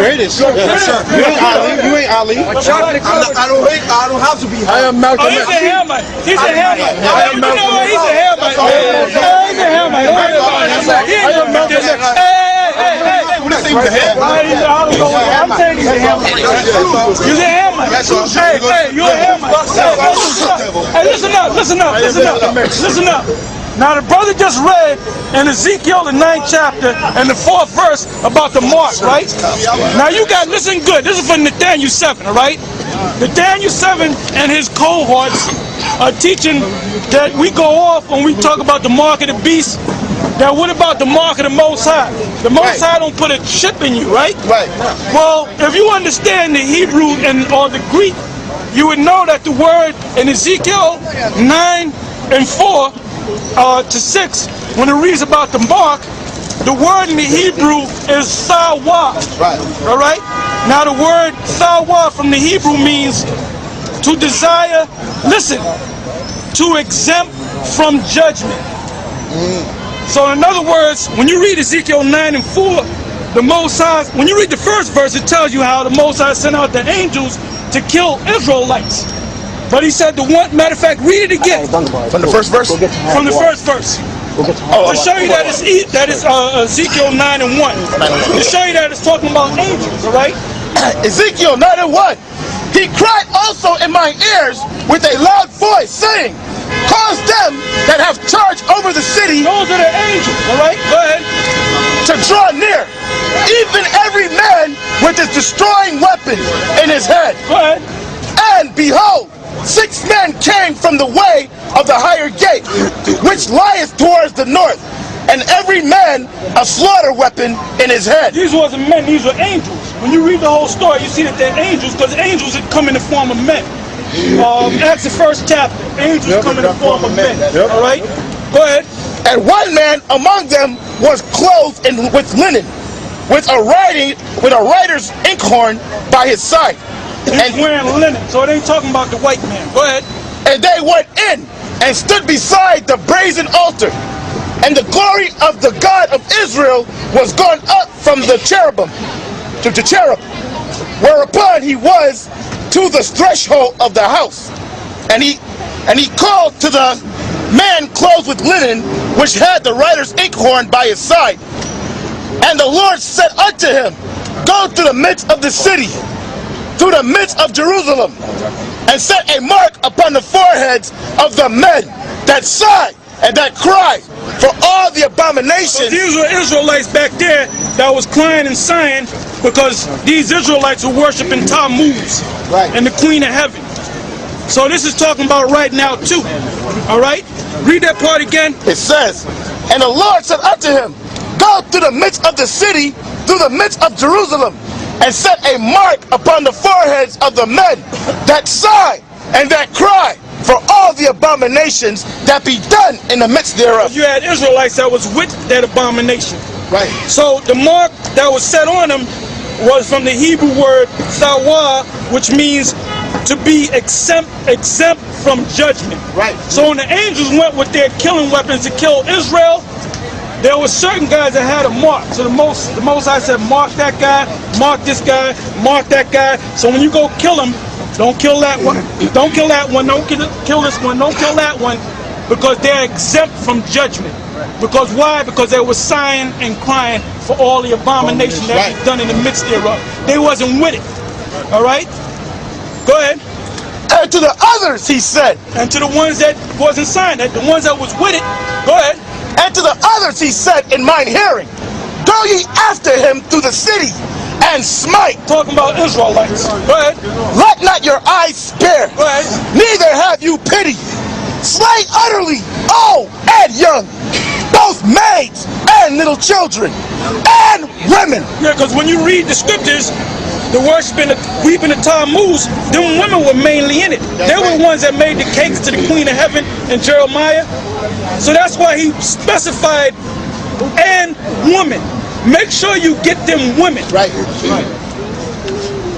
British. Yes, sir. You ain't Ali. You ain't Ali. I don't have to be. I am Malcolm X. He's a Hamite. He's a Hamite. I am Malcolm X. He's a Hamite. He's a Hamite. I am Malcolm X. I'm saying he's a Hamite. He's a Hamite. Hey, you're a Hamite. Hey, listen up. Now the brother just read in Ezekiel the 9th chapter and the 4th verse about the mark, right? Now you got, listen good, this is from Nathaniel 7, all right? Nathaniel 7 and his cohorts are teaching that we go off when we talk about the mark of the beast. Now what about the mark of the Most High? The Most High don't put a chip in you, right? Right. Well, if you understand the Hebrew or the Greek, you would know that the word in Ezekiel 9 and 4 to 6, when it reads about the mark, the word in the Hebrew is sawa. Right. All right. Now the word sawa from the Hebrew means to desire. Listen, to exempt from judgment. So in other words, when you read Ezekiel 9 and 4, the Most High, when you read the first verse, it tells you how the Most High sent out the angels to kill Israelites. But he said the one, matter of fact, read it again. From the first verse? From the first verse. To show you that it's Ezekiel 9 and 1. To show you that it's talking about angels, all right? Ezekiel 9 and 1. He cried also in my ears with a loud voice, saying, cause them that have charge over the city. Those are the angels, all right? Go ahead. To draw near, even every man with his destroying weapon in his hand. Go ahead. And behold, 6 men came from the way of the higher gate, which lieth towards the north, and every man a slaughter weapon in his head. These wasn't men, these were angels. When you read the whole story, you see that they're angels, because angels had come in the form of men. Acts the 1st chapter, angels come in the form of men. All right? Go ahead. And one man among them was clothed with linen, with a writer's inkhorn by his side. He's wearing linen, so it ain't talking about the white man. Go ahead. And they went in and stood beside the brazen altar. And the glory of the God of Israel was gone up from the cherubim to the cherub, whereupon he was to the threshold of the house. And he called to the man clothed with linen, which had the writer's inkhorn by his side. And the Lord said unto him, go to the midst of the city, to the midst of Jerusalem, and set a mark upon the foreheads of the men that sigh and that cry for all the abominations. So these were Israelites back there that was crying and sighing because these Israelites were worshiping Tammuz and the Queen of Heaven. So this is talking about right now too. All right? Read that part again. It says, and the Lord said unto him, go to the midst of the city, through the midst of Jerusalem, and set a mark upon the foreheads of the men that sigh and that cry for all the abominations that be done in the midst thereof. You had Israelites that was with that abomination. Right. So the mark that was set on them was from the Hebrew word sawa, which means to be exempt from judgment. Right. So when the angels went with their killing weapons to kill Israel, there were certain guys that had a mark. So the Most High said, mark that guy, mark this guy, mark that guy. So when you go kill him, don't kill that one, don't kill that one, don't kill this one, don't kill that one, because they're exempt from judgment. Because why? Because they were sighing and crying for all the abomination that was done in the midst thereof. They wasn't with it. All right? Go ahead. And to the others he said. And to the ones that wasn't signed, the ones that was with it, go ahead. And to the others he said in mine hearing, go ye after him through the city, and smite. Talking about Israelites. Go ahead. Let not your eyes spare. Go ahead. Neither have you pity. Slay utterly old and young, both maids and little children, and women. Yeah, because when you read the scriptures, the worshiping, weeping of Tammuz, them women were mainly in it. They were the ones that made the cakes to the Queen of Heaven in Jeremiah. So that's why he specified, and women. Make sure you get them women. Right.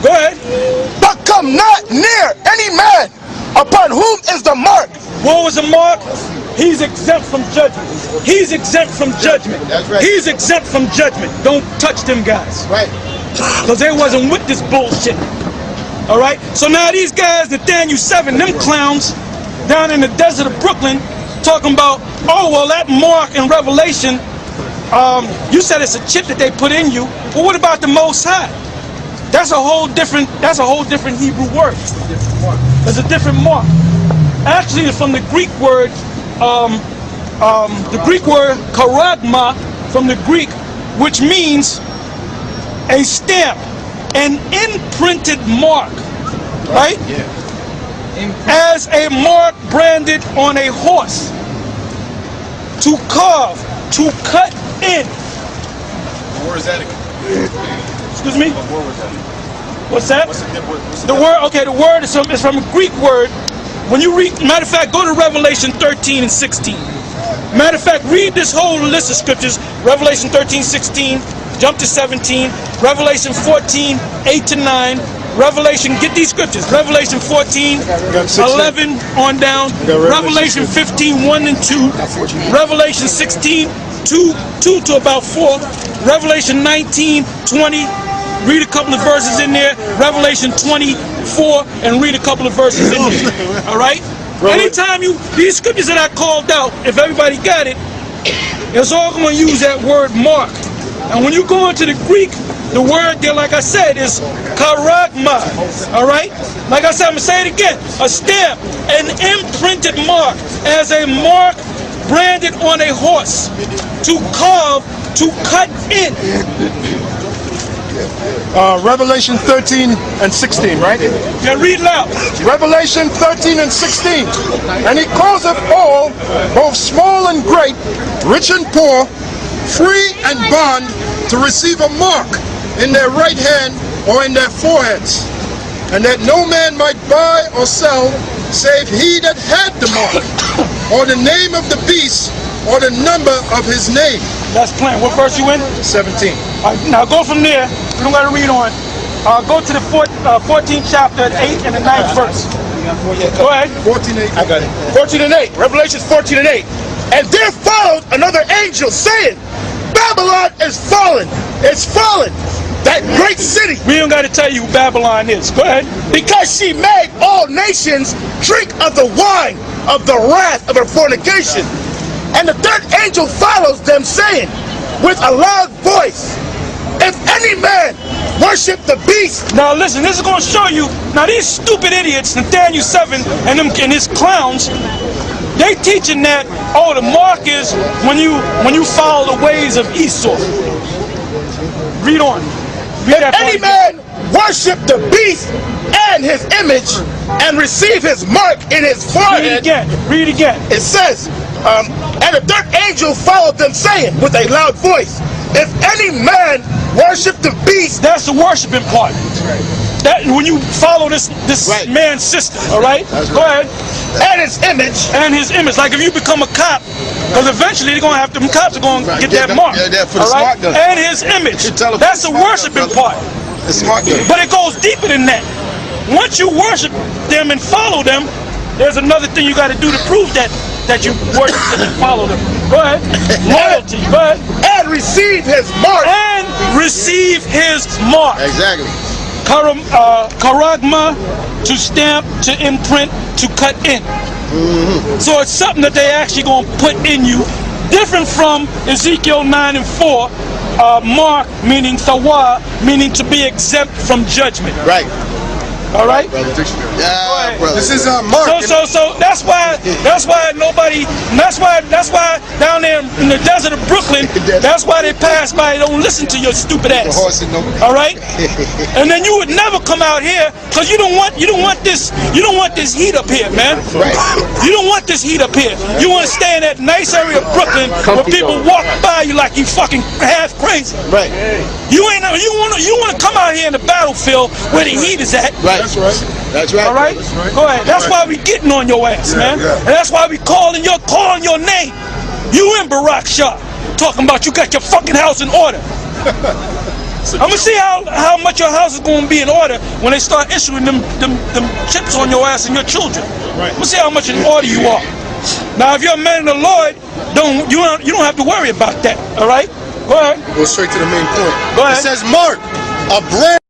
Go ahead. But come not near any man upon whom is the mark. What was the mark? He's exempt from judgment. He's exempt from judgment. That's right. He's exempt from judgment. Don't touch them guys. Right. because they wasn't with this bullshit. All right. So now these guys, Nathaniel 7, them clowns down in the desert of Brooklyn, talking about, oh well, that mark in Revelation, you said it's a chip that they put in you. Well, what about the Most High? That's a whole different Hebrew word. It's a different mark. Actually, it's from the Greek word, charagma, from the Greek, which means a stamp, an imprinted mark, right? Yeah. As a mark branded on a horse, to carve, to cut in. Where is that again? Excuse me? What word was that? What's that? What's The word, okay, the word is from a Greek word. When you read, matter of fact, go to Revelation 13 and 16. Matter of fact, read this whole list of scriptures. Revelation 13, 16, jump to 17. Revelation 14, 8 to 9. Revelation, get these scriptures. Revelation 14, 11 on down. Revelation 15, 1 and 2. Revelation 16, 2 to about 4. Revelation 19, 20. Read a couple of verses in there. Revelation 24 and read a couple of verses in there. All right? Anytime these scriptures that I called out, if everybody got it, it's all going to use that word mark. And when you go into the Greek, the word there, like I said, is charagma. All right? Like I said, I'm going to say it again. A stamp, an imprinted mark, as a mark branded on a horse, to carve, to cut in. Revelation 13 and 16, right? Yeah, read loud. Revelation 13 and 16. And he causeth all, both small and great, rich and poor, free and bond, to receive a mark in their right hand or in their foreheads, and that no man might buy or sell save he that had the mark, or the name of the beast, or the number of his name. That's plain. What verse you in? 17. All right, now go from there. We don't got to read on. Go to the 14th chapter, 8 and the 9th verse. Go ahead. 14:8. I got it. 14 and 8. Revelation 14 and 8. And there followed another angel saying, Babylon is fallen. It's fallen. That great city. We don't got to tell you who Babylon is. Go ahead. Because she made all nations drink of the wine of the wrath of her fornication. And the third angel follows them, saying with a loud voice, if any man worship the beast. Now listen, this is going to show you. Now these stupid idiots, Nathaniel 7 and his clowns, they teaching that, oh, the mark is when you follow the ways of Esau. Read on. Read if any man worship the beast and his image and receive his mark in his forehead. Read again. Read again. It says, and the third angel followed them, saying with a loud voice, if any man worship the beast. That's the worshiping part. That when you follow this Right. man's system, all right? Go ahead. And his image. And his image. Like if you become a cop, because eventually they're gonna have to. Cops are gonna get that mark. Yeah, that for the all right? smart gun. And his image. That's the worshiping part. The smart gun. But it goes deeper than that. Once you worship them and follow them, there's another thing you got to do to prove that you worship them and follow them. Go ahead. Loyalty. Go ahead. And receive his mark. And receive his mark. Exactly. Charagma, to stamp, to imprint, to cut in. So it's something that they actually going to put in you, different from Ezekiel 9 and 4, mark meaning thawa, meaning to be exempt from judgment. Right. All right. Yeah, brother. This is Mark. So that's why nobody. That's why down there in the desert of Brooklyn. That's why they pass by. They don't listen to your stupid ass. All right. And then you would never come out here because you don't want this heat up here, man. Right. You don't want this heat up here. You want to stay in that nice area of Brooklyn where people walk by you like you fucking half crazy. Right. You want to come out here in the battlefield where the heat is at. Right. That's right. That's right. All right. Go ahead. That's why we getting on your ass, man. And that's why we calling your name. You and Barack Shah talking about you got your fucking house in order. I'm gonna see how much your house is gonna be in order when they start issuing them chips on your ass and your children. Right. I'm gonna see how much in order you are. Now, if you're a man of the Lord, you don't have to worry about that. All right. Go ahead. Go straight to the main point. Go ahead. It says mark, a brand